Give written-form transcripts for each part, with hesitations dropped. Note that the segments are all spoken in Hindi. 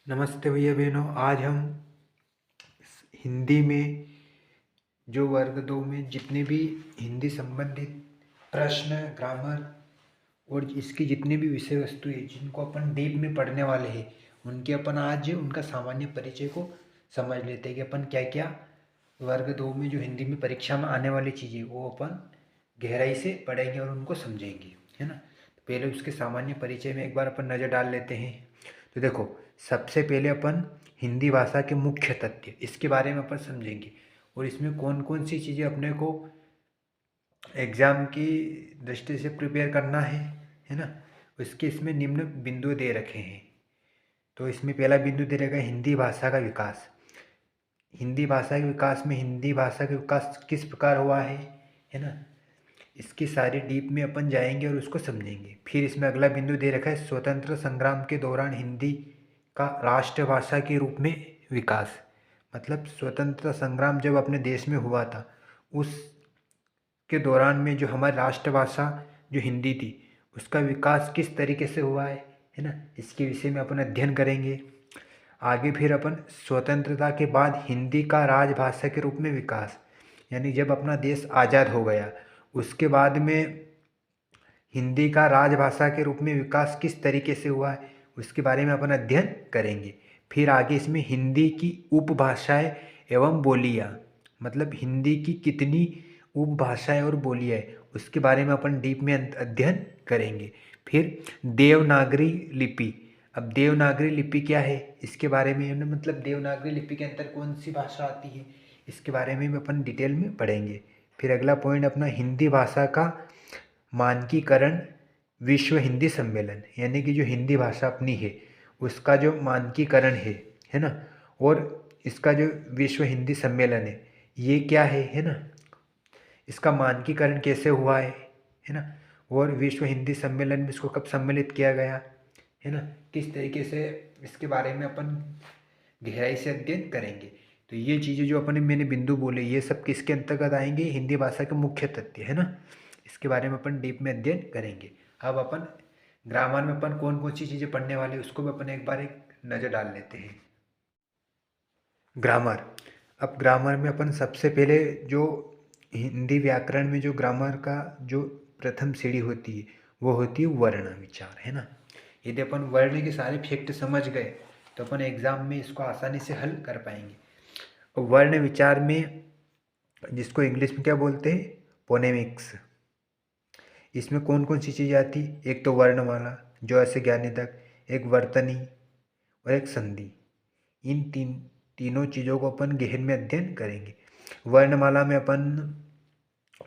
नमस्ते भैया बहनों। आज हम हिंदी में जो वर्ग दो में जितने भी हिंदी संबंधित प्रश्न, ग्रामर और इसकी जितनी भी विषय वस्तु है जिनको अपन डीप में पढ़ने वाले हैं, उनके अपन आज उनका सामान्य परिचय को समझ लेते हैं कि अपन क्या क्या वर्ग दो में जो हिंदी में परीक्षा में आने वाली चीज़ें वो अपन गहराई से पढ़ेंगे और उनको समझेंगे, है ना। तो पहले उसके सामान्य परिचय में एक बार अपन नज़र डाल लेते हैं। तो देखो, सबसे पहले अपन हिंदी भाषा के मुख्य तथ्य इसके बारे में अपन समझेंगे और इसमें कौन कौन सी चीज़ें अपने को एग्ज़ाम की दृष्टि से प्रिपेयर करना है ना। उसके इसमें निम्न बिंदु दे रखे हैं। तो इसमें पहला बिंदु दे रखा है हिंदी भाषा का विकास। हिंदी भाषा के विकास में हिंदी भाषा का विकास किस प्रकार हुआ है ना। इसकी सारी डीप में अपन जाएंगे और उसको समझेंगे। फिर इसमें अगला बिंदु दे रखा है स्वतंत्र संग्राम के दौरान हिंदी का राष्ट्रभाषा के रूप में विकास। मतलब स्वतंत्रता संग्राम जब अपने देश में हुआ था उस के दौरान में जो हमारी राष्ट्रभाषा जो हिंदी थी उसका विकास किस तरीके से हुआ है ना। इसके विषय में अपन अध्ययन करेंगे। आगे फिर अपन स्वतंत्रता के बाद हिंदी का राजभाषा के रूप में विकास, यानी जब अपना देश आज़ाद हो गया उसके बाद में हिंदी का राजभाषा के रूप में विकास किस तरीके से हुआ है उसके बारे में अपन अध्ययन करेंगे। फिर आगे इसमें हिंदी की उपभाषाएं एवं बोलियाँ, मतलब हिंदी की कितनी उपभाषाएं और बोलियाँ है उसके बारे में अपन डीप में अध्ययन करेंगे। फिर देवनागरी लिपि। अब देवनागरी लिपि क्या है इसके बारे में, मतलब देवनागरी लिपि के अंदर कौन सी भाषा आती है इसके बारे में भी अपन डिटेल में पढ़ेंगे। फिर अगला पॉइंट अपना हिंदी भाषा का मानकीकरण विश्व हिंदी सम्मेलन, यानी कि जो हिंदी भाषा अपनी है उसका जो मानकीकरण है ना। और इसका जो विश्व हिंदी सम्मेलन है ये क्या है ना। इसका मानकीकरण कैसे हुआ है ना। और विश्व हिंदी सम्मेलन में इसको कब सम्मिलित किया गया है ना, किस तरीके से इसके बारे में अपन गहराई से अध्ययन करेंगे। तो ये चीज़ें जो अपने मैंने बिंदु बोले ये सब किसके अंतर्गत आएंगे, हिंदी भाषा के मुख्य तथ्य है ना। इसके बारे में अपन डीप में अध्ययन करेंगे। अब अपन ग्रामर में अपन कौन कौन सी चीज़ें पढ़ने वाले उसको भी अपन एक बार एक नज़र डाल लेते हैं। ग्रामर। अब ग्रामर में अपन सबसे पहले जो हिंदी व्याकरण में जो ग्रामर का जो प्रथम सीढ़ी होती है वो होती है वर्ण विचार, है ना। यदि अपन वर्ण के सारे फैक्ट समझ गए तो अपन एग्ज़ाम में इसको आसानी से हल कर पाएंगे। वर्ण विचार में जिसको इंग्लिश में क्या बोलते हैं, फोनेमिक्स। इसमें कौन कौन सी चीज़ें आती, एक तो वर्णमाला जो ऐसे ज्ञानी तक, एक वर्तनी और एक संधि। इन तीनों चीज़ों को अपन गहन में अध्ययन करेंगे। वर्णमाला में अपन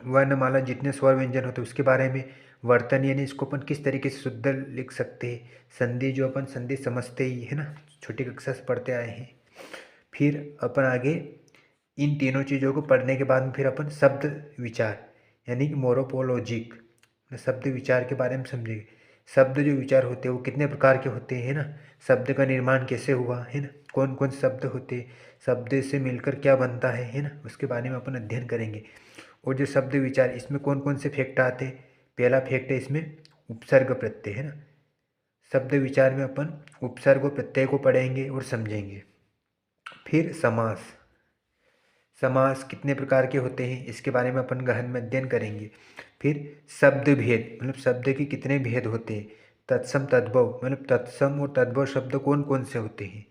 वर्णमाला जितने स्वर व्यंजन होते हैं उसके बारे में, वर्तन यानी इसको अपन किस तरीके से शुद्ध लिख सकते हैं, संधि जो अपन संधि समझते ही है ना, छोटी कक्षा से पढ़ते आए हैं। फिर अपन आगे इन तीनों चीज़ों को पढ़ने के बाद में फिर अपन शब्द विचार यानी कि मोरोपोलॉजिक शब्द विचार के बारे में समझेंगे। शब्द जो विचार होते हैं वो कितने प्रकार के होते हैं ना, शब्द का निर्माण कैसे हुआ है ना, कौन कौन से शब्द होते हैं, शब्द से मिलकर क्या बनता है ना, उसके बारे में अपन अध्ययन करेंगे। और जो शब्द विचार इसमें कौन कौन से फैक्ट आते हैं, पहला फैक्ट है इसमें उपसर्ग प्रत्यय, है ना। शब्द विचार में अपन उपसर्ग और प्रत्यय को पढ़ेंगे और समझेंगे। फिर समास। समास कितने प्रकार के होते हैं इसके बारे में अपन गहन में अध्ययन करेंगे। फिर शब्द भेद, मतलब शब्द के कितने भेद होते हैं। तत्सम तद्भव, मतलब तत्सम और तद्भव शब्द कौन कौन से होते हैं,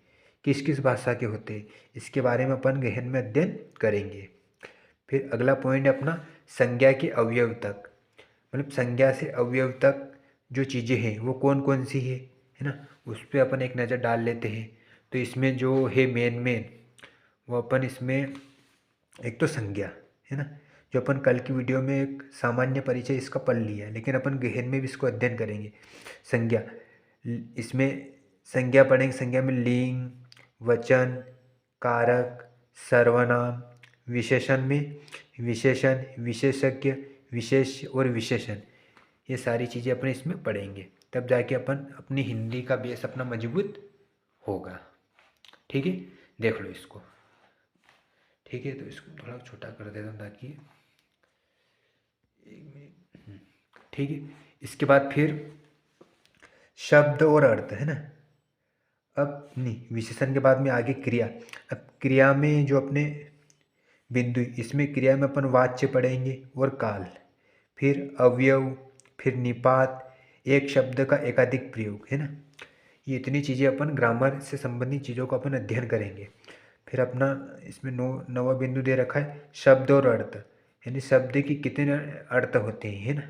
किस किस भाषा के होते हैं, इसके बारे में अपन गहन में अध्ययन करेंगे। फिर अगला पॉइंट है अपना संज्ञा के अवयव तक, मतलब संज्ञा से अवयव तक जो चीज़ें हैं वो कौन कौन सी है ना, उस पर अपन एक नज़र डाल लेते हैं। तो इसमें जो है मेन वो अपन इसमें एक तो संज्ञा है ना, जो अपन कल की वीडियो में एक सामान्य परिचय इसका पढ़ लिया है, लेकिन अपन गहन में भी इसको अध्ययन करेंगे। संज्ञा, इसमें संज्ञा पढ़ेंगे। संज्ञा में लिंग, वचन, कारक, सर्वनाम, विशेषण में विशेषण, विशेषज्ञ, विशेष और विशेषण, ये सारी चीज़ें अपन इसमें पढ़ेंगे। तब जाके अपन अपनी हिंदी का बेस अपना मजबूत होगा। ठीक है, देख लो इसको। ठीक है, तो इसको थोड़ा छोटा कर देता हूँ ताकि एक मिनट। ठीक है, इसके बाद फिर शब्द और अर्थ, है ना। अब नहीं, विशेषण के बाद में आगे क्रिया। अब क्रिया में जो अपने बिंदु, इसमें क्रिया में अपन वाच्य पढ़ेंगे और काल, फिर अवयव, फिर निपात, एक शब्द का एकाधिक प्रयोग, है ना। ये इतनी चीज़ें अपन ग्रामर से संबंधित चीज़ों को अपन अध्ययन करेंगे। फिर अपना इसमें नवा बिंदु दे रखा है शब्द और अर्थ, यानी शब्द की कितने अर्थ होते हैं, है ना,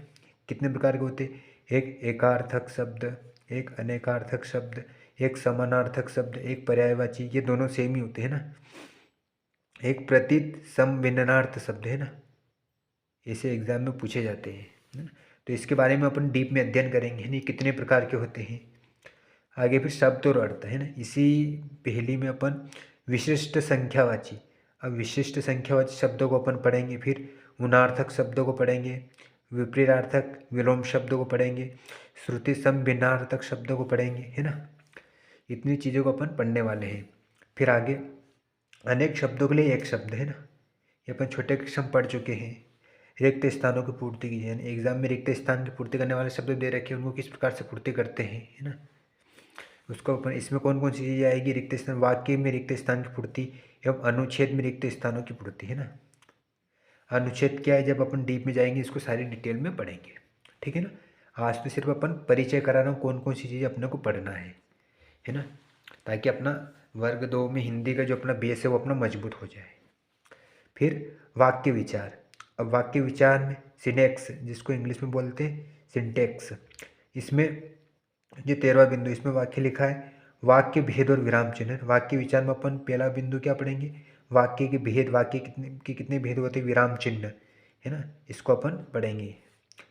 कितने प्रकार के होते हैं। एक एकार्थक शब्द, एक अनेकार्थक शब्द, एक समानार्थक शब्द, एक पर्यायवाची, ये दोनों सेम ही होते हैं ना। एक प्रतीत समविन्नार्थ शब्द, है ना, ऐसे एग्जाम में पूछे जाते हैं, है ना। तो इसके बारे में अपन डीप में अध्ययन करेंगे, नहीं कितने प्रकार के होते हैं। आगे फिर शब्द और अर्थ, है ना। इसी पहली में अपन विशिष्ट संख्यावाची, अब विशिष्ट संख्यावाची शब्दों को अपन पढ़ेंगे। फिर उनार्थक शब्दों को पढ़ेंगे, विपरीतार्थक विलोम शब्दों को पढ़ेंगे, श्रुति समभिन्नार्थक शब्दों को पढ़ेंगे, है ना। इतनी चीज़ों को अपन पढ़ने वाले हैं। फिर आगे अनेक शब्दों के लिए एक शब्द, है ना, ये अपन छोटे कक्षा में पढ़ चुके हैं। रिक्त स्थानों की पूर्ति की, यानी एग्जाम में रिक्त स्थान की पूर्ति करने वाले शब्द दे रखे हैं, उनको किस प्रकार से पूर्ति करते हैं, है ना, उसको अपन इसमें कौन कौन सी चीज़ें आएगी। रिक्त स्थान, वाक्य में रिक्त स्थान की पूर्ति एवं अनुच्छेद में रिक्त स्थानों की पूर्ति, है ना। अनुच्छेद क्या है, जब अपन डीप में जाएंगे इसको सारी डिटेल में पढ़ेंगे, ठीक है ना। आज तो सिर्फ अपन परिचय करा रहा हूँ कौन कौन सी चीज़ें अपने को पढ़ना है ना, ताकि अपना वर्ग 2 में हिंदी का जो अपना बेस है वो अपना मजबूत हो जाए। फिर वाक्य विचार, अब वाक्य विचार में सिनेक्स, जिसको इंग्लिश में बोलते हैं सिंटेक्स, इसमें ये 13वां बिंदु, इसमें वाक्य लिखा है वाक्य भेद और विराम चिन्ह। वाक्य विचार में अपन पहला बिंदु क्या पढ़ेंगे, वाक्य के भेद, वाक्य कितने भेद होते हैं, विराम चिन्ह, है ना, इसको अपन पढ़ेंगे।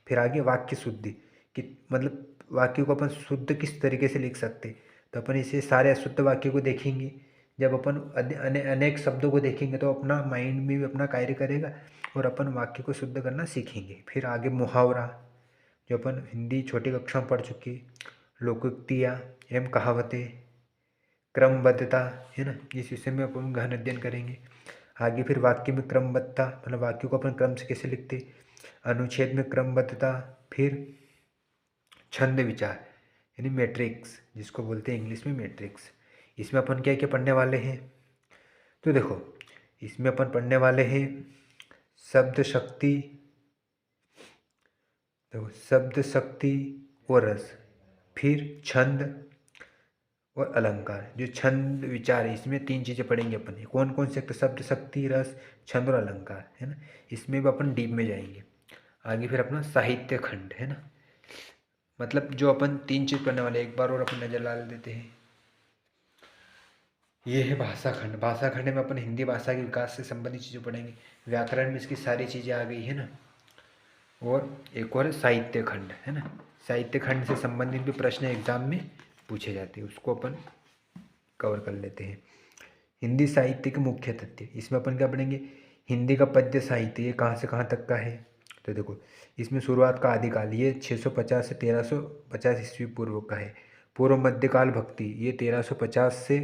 फिर आगे वाक्य शुद्धि कि मतलब वाक्य को अपन शुद्ध किस तरीके से लिख सकते, तो अपन इसे सारे अशुद्ध वाक्य को देखेंगे। जब अपन अनेक शब्दों को देखेंगे तो अपना माइंड में भी अपना कार्य करेगा और अपन वाक्य को शुद्ध करना सीखेंगे। फिर आगे मुहावरा, जो अपन हिंदी छोटी कक्षा में पढ़ चुके, लोकोक्तियाँ एवं कहावतें, क्रमबद्धता, है ना, इस विषय में अपन गहन अध्ययन करेंगे। आगे फिर वाक्य में क्रमबद्धता, मतलब वाक्यों को अपन क्रम से कैसे लिखते, अनुच्छेद में क्रमबद्धता। फिर छंद विचार, यानी मैट्रिक्स, जिसको बोलते हैं इंग्लिश में मैट्रिक्स, इसमें अपन क्या क्या पढ़ने वाले हैं। तो देखो इसमें अपन पढ़ने वाले हैं शब्द शक्ति, देखो शब्द शक्ति और रस, फिर छंद और अलंकार। जो छंद विचार है इसमें 3 चीज़ें पढ़ेंगे अपन, कौन कौन से, तो शब्द शक्ति, रस, छंद और अलंकार, है ना। इसमें भी अपन डीप में जाएंगे। आगे फिर अपना साहित्य खंड, है ना, मतलब जो अपन 3 चीज़ पढ़ने वाले, एक बार और अपन नज़र डाल देते हैं। ये है भाषा खंड। भाषा खंड में अपन हिंदी भाषा के विकास से संबंधित चीज़ें पढ़ेंगे। व्याकरण में इसकी सारी चीज़ें आ गई, है ना। और एक और साहित्य खंड, है ना, साहित्य खंड से संबंधित भी प्रश्न एग्जाम में पूछे जाते हैं, उसको अपन कवर कर लेते हैं। हिंदी साहित्य के मुख्य तथ्य, इसमें अपन क्या पढ़ेंगे, हिंदी का पद्य साहित्य ये कहाँ से कहाँ तक का है। तो देखो इसमें शुरुआत का आदिकाल ये 650 से 1350 ईस्वी पूर्व का है। पूर्व मध्यकाल भक्ति ये 1350 से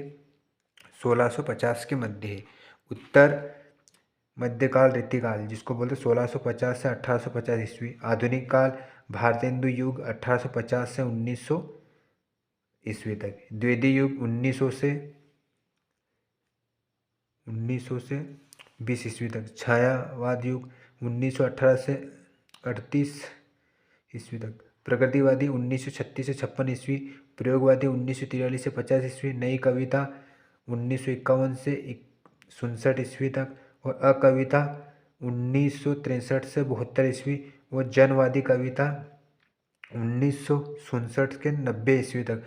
1650 के मध्य है। उत्तर मध्यकाल रीतिकाल, जिसको बोलते 1650 से 1850 ईस्वी। आधुनिक काल भारतेंदु युग 1850 से 1900 ईस्वी तक। द्वितीय युग 1900 से 20 ईस्वी तक। छायावाद युग 1918 से 38 ईस्वी तक। प्रगतिवादी 1936 से 56 ईस्वी। प्रयोगवादी 1943 से 50 ईस्वी। नई कविता 1951 से 67 ईस्वी तक। और अकविता 1963 से 72 ईस्वी। और जनवादी कविता 1967 के 90 ईस्वी तक।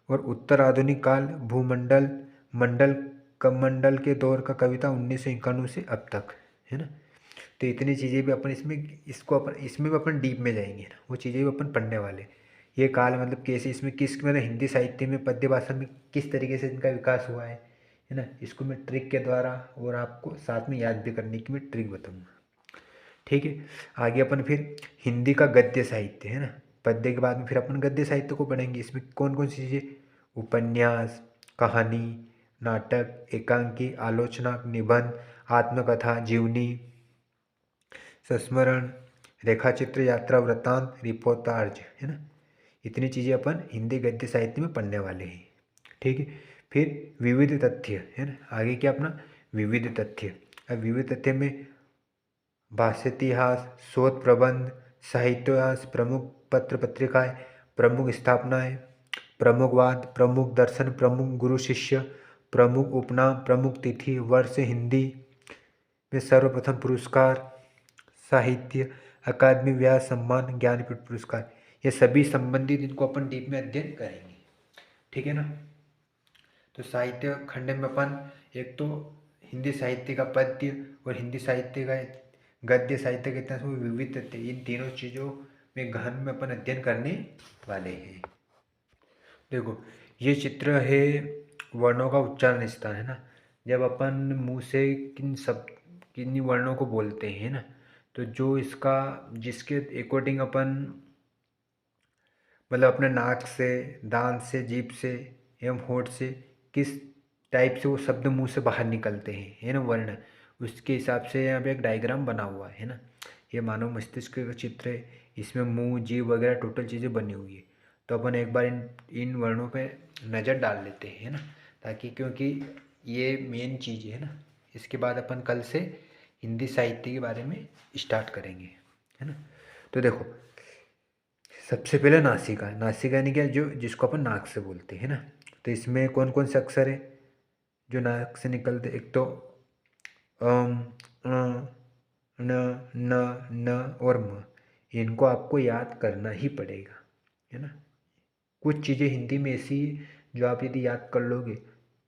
और उत्तर आधुनिक काल भूमंडल मंडल कमंडल के दौर का कविता 1991 से अब तक, है ना। तो इतनी चीज़ें भी अपन इसमें भी अपन डीप में जाएंगे ना, वो चीज़ें भी अपन पढ़ने वाले। ये काल मतलब कैसे, इसमें किस मतलब हिंदी साहित्य में पद्य भाषा में किस तरीके से इनका विकास हुआ है ना, इसको मैं ट्रिक के द्वारा और आपको साथ में याद भी करने की मैं ट्रिक बताऊँगा, ठीक है। आगे अपन फिर हिंदी का गद्य साहित्य, है ना, पद्य के बाद में फिर अपन गद्य साहित्य को पढ़ेंगे। इसमें कौन कौन सी चीज़ें, उपन्यास, कहानी, नाटक, एकांकी, आलोचना, निबंध, आत्मकथा, जीवनी, संस्मरण, रेखाचित्र, यात्रा वृत्तांत, रिपोर्टाज, है ना। इतनी चीज़ें अपन हिंदी गद्य साहित्य में पढ़ने वाले हैं, ठीक है। फिर विविध तथ्य है ना, आगे क्या अपना विविध तथ्य। अब विविध तथ्य में भाष्य इतिहास, शोध प्रबंध, साहित्यास, प्रमुख पत्र पत्रिकाएं, प्रमुख स्थापनाएं, प्रमुखवाद, प्रमुख दर्शन, प्रमुख गुरु शिष्य, प्रमुख उपनाम, प्रमुख तिथि, वर्ष, हिंदी में सर्वप्रथम पुरस्कार, साहित्य अकादमी व्यास सम्मान, ज्ञानपीठ पुरस्कार, ये सभी संबंधित इनको अपन डीप में अध्ययन करेंगे। ठीक है ना। तो साहित्य खंड में अपन एक तो हिंदी साहित्य का पद्य और हिंदी साहित्य का गद्य साहित्य के इतिहास में विविध तथ्य, इन तीनों चीज़ों में गहन में अपन अध्ययन करने वाले हैं। देखो ये चित्र है वर्णों का उच्चारण स्थान है ना। जब अपन मुंह से किन वर्णों को बोलते हैं ना, तो जो इसका जिसके अकॉर्डिंग अपन मतलब अपने नाक से, दांत से, जीभ से एवं होठ से किस टाइप से वो शब्द मुंह से बाहर निकलते हैं है ना, वर्ण, उसके हिसाब से यहाँ पे एक डायग्राम बना हुआ है ना। ये मानव मस्तिष्क का चित्र है, इसमें मुंह, जीभ वगैरह टोटल चीज़ें बनी हुई है। तो अपन एक बार इन वर्णों पे नज़र डाल लेते हैं है ना, ताकि क्योंकि ये मेन चीज़ है ना। इसके बाद अपन कल से हिंदी साहित्य के बारे में स्टार्ट करेंगे है ना। तो देखो सबसे पहले नासिका, नासिका यानी क्या, जो जिसको अपन नाक से बोलते हैं ना। तो इसमें कौन कौन से अक्षर है जो नाक से निकलते, एक तो अम, अ, न, न और म, इनको आपको याद करना ही पड़ेगा है ना। कुछ चीज़ें हिंदी में ऐसी है जो आप यदि याद कर लोगे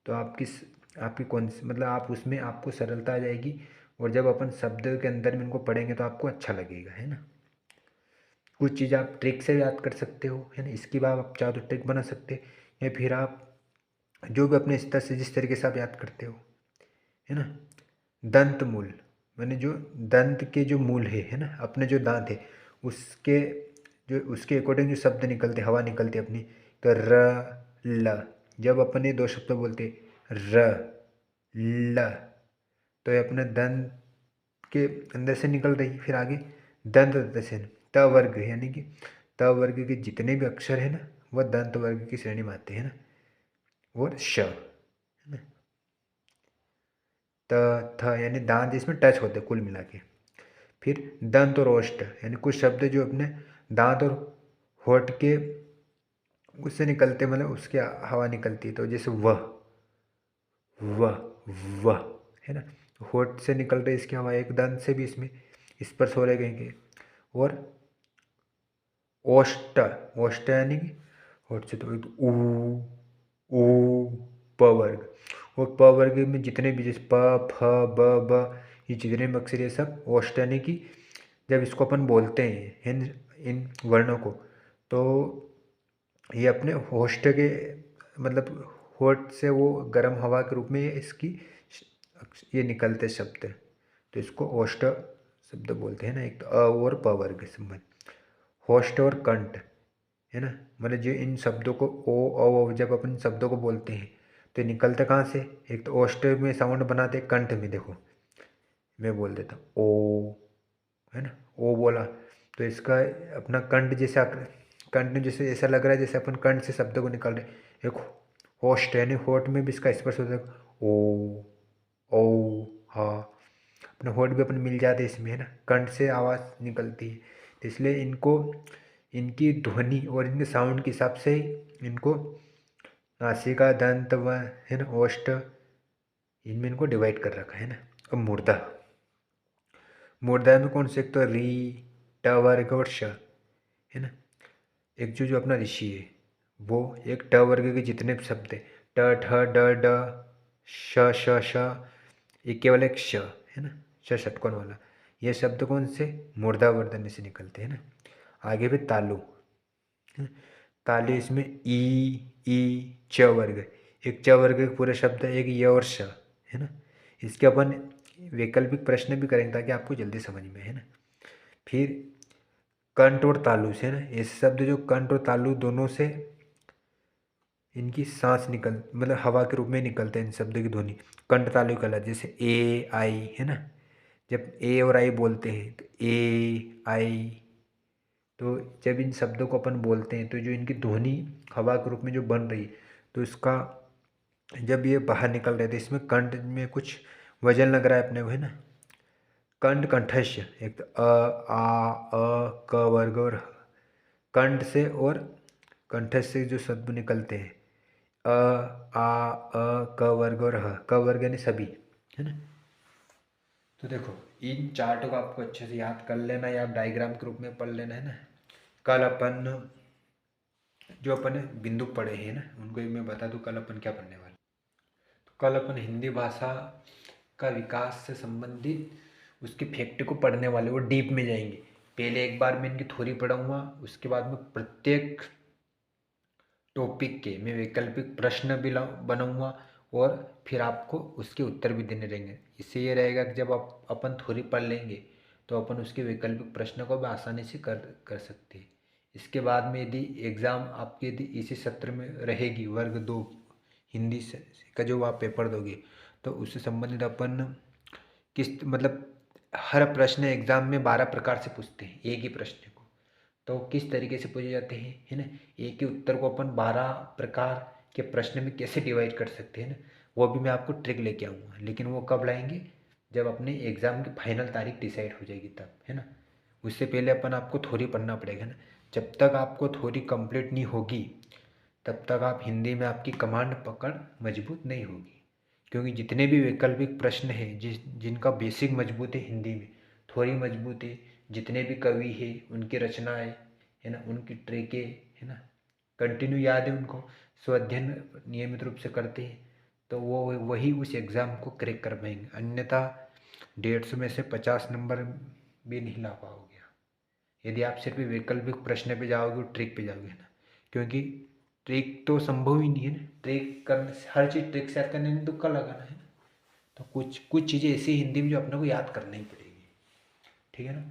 तो आपकी कौन मतलब आप उसमें आपको सरलता आ जाएगी, और जब अपन शब्द के अंदर में इनको पढ़ेंगे तो आपको अच्छा लगेगा है ना। कुछ चीज़ आप ट्रिक से याद कर सकते हो है ना, इसकी बात आप चाहो तो ट्रिक बना सकते हैं, या फिर आप जो भी अपने स्तर से जिस तरीके से आप याद करते हो है ना। दंत मूल मैंने जो दंत के जो मूल है ना, अपने जो दांत है उसके जो उसके अकॉर्डिंग जो शब्द निकलते, हवा निकलती अपनी, तो र ल, जब अपन ये दो शब्द बोलते र ल, तो ये अपने दंत के अंदर से निकल रही। फिर आगे दंत दशा, त वर्ग यानी कि त वर्ग के जितने भी अक्षर है ना वह दंत वर्ग की श्रेणी में आते हैं ना। और श है ना, त थ यानी दांत इसमें टच होते कुल मिला के। फिर दंत और ओष्ठ यानी कुछ शब्द जो अपने दांत और होठ के उससे निकलते, मतलब उसके हवा निकलती है, तो जैसे वह वह है ना, होठ से निकल रही इसकी हवा, एक दंत से भी इसमें स्पर्श हो रहेंगे। और ओष्ठ, ओष्ठ यानी कि होठ से तो ऊ प वर्ग, और प वर्ग में जितने भी जैसे प फ ब ब ये जितने भी अक्षर ये सब ओष्ठ यानी कि जब इसको अपन बोलते हैं इन वर्णों को, तो ये अपने होष्ठ के मतलब होठ से वो गर्म हवा के रूप में ये निकलते शब्द, तो इसको ओष्ठ शब्द बोलते हैं ना। एक तो अ और प वर्ग संबंध, होष्ठ और कंठ है ना, मतलब जो इन शब्दों को ओ जब अपन शब्दों को बोलते हैं तो निकलते कहाँ से, एक तो ओष्ठ में साउंड बनाते कंठ में। देखो मैं बोल देता हूँ ओ है ना, ओ बोला तो इसका अपना कंठ जैसे कंठ जैसे ऐसा लग रहा है जैसे अपन कंठ से शब्द को निकाल रहे। एक होस्ट यानी होठ में भी इसका स्पर्श होता है, ओ ओ हाँ, अपने होठ भी अपन मिल जाते इसमें है ना, कंठ से आवाज़ निकलती है। तो इसलिए इनको इनकी ध्वनि और इनके साउंड के हिसाब से इनको नासिका, दंत व है ना, ओष्ठ, इनमें इनको डिवाइड कर रखा है ना। अब मुर्दा, मुर्दा में कौन से, एक तो री, ट वर्ग और श है ना। एक जो जो अपना ऋषि है वो एक ट वर्ग के जितने भी शब्द है, ट ठ ड ड श श श, ये केवल एक श है ना, श षटकोण वाला, ये शब्द कौन से, मुर्दा वर्धन से निकलते हैं ना। आगे भी तालु है ना? तालु इसमें ई च वर्ग, एक च वर्ग के पूरे शब्द है, एक य और श है ना। इसके अपन वैकल्पिक प्रश्न भी करेंगे ताकि आपको जल्दी समझ में है ना। फिर कंठ और तालु से ना, ऐसे शब्द जो कंठ और तालु दोनों से इनकी सांस निकल मतलब हवा के रूप में निकलते हैं इन शब्दों की ध्वनि, कंठ तालु कहलाते। जैसे ए आई है ना, जब ए और आई बोलते हैं तो ए आई, तो जब इन शब्दों को अपन बोलते हैं तो जो इनकी ध्वनि हवा के रूप में जो बन रही है तो इसका जब ये बाहर निकल रहे थे, इसमें कंठ में कुछ वजन लग रहा है अपने को, है ना। कंठ कंठस्य, एक तो आ क वर्ग और ह। कंठ से और कंठस्य से जो शब्द निकलते हैं क वर्ग और ह, क वर्ग यानी सभी, है ना। तो देखो इन चार्टों को आपको अच्छे से याद कर लेना या आप डायग्राम के रूप में पढ़ लेना, है ना। कल अपन जो अपन बिंदु पढ़े हैं ना, उनको एक मैं बता दूं कल अपन क्या पढ़ने वाले। तो कल अपन हिंदी भाषा का विकास से संबंधित उसके फैक्ट को पढ़ने वाले, वो डीप में जाएंगे। पहले एक बार मैं इनकी थ्योरी पढ़ाऊँगा, उसके बाद में प्रत्येक टॉपिक के मैं वैकल्पिक प्रश्न भी बनाऊँगा और फिर आपको उसके उत्तर भी देने रहेंगे। इससे ये रहेगा कि जब आप अपन थ्योरी पढ़ लेंगे तो अपन उसके वैकल्पिक प्रश्न को भी आसानी से कर सकते हैं। इसके बाद में यदि एग्ज़ाम आपके यदि इसी सत्र में रहेगी वर्ग 2 हिंदी से का जो आप पेपर दोगे, तो उससे संबंधित अपन किस मतलब हर प्रश्न एग्ज़ाम में 12 प्रकार से पूछते हैं एक ही प्रश्न को, तो किस तरीके से पूछे जाते हैं, है ना। एक ही उत्तर को अपन 12 प्रकार के प्रश्न में कैसे डिवाइड कर सकते हैं ना, वो भी मैं आपको ट्रिक लेके आऊँगा। लेकिन वो कब लाएंगे, जब अपने एग्ज़ाम की फाइनल तारीख डिसाइड हो जाएगी तब, है ना। उससे पहले अपन आपको थ्योरी पढ़ना पड़ेगा ना। जब तक आपको थ्योरी कंप्लीट नहीं होगी तब तक आप हिंदी में आपकी कमांड पकड़ मजबूत नहीं होगी। क्योंकि जितने भी वैकल्पिक प्रश्न हैं जिनका बेसिक मजबूत है हिंदी में, थ्योरी मजबूत है, जितने भी कवि हैं उनकी रचनाएं, है ना, उनकी ट्रिकें, है ना, कंटिन्यू याद है उनको, स्वाध्ययन नियमित रूप से करते हैं, तो वो वही उस एग्ज़ाम को क्रैक कर पाएंगे। अन्यथा 150 में से 50 नंबर भी नहीं ला पाओगे यदि आप सिर्फ वैकल्पिक प्रश्न पे जाओगे और ट्रिक पे जाओगे ना। क्योंकि ट्रिक तो संभव ही नहीं है ना, ट्रिक करने से हर चीज़ ट्रिक से याद करने में तुक्का लगाना है ना। तो कुछ कुछ चीज़ें ऐसी हिंदी में जो अपने को याद करना ही पड़ेगी, ठीक है ना।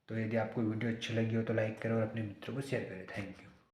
तो यदि आपको वीडियो अच्छी लगी हो तो लाइक करें और अपने मित्रों को शेयर करें। Thank you.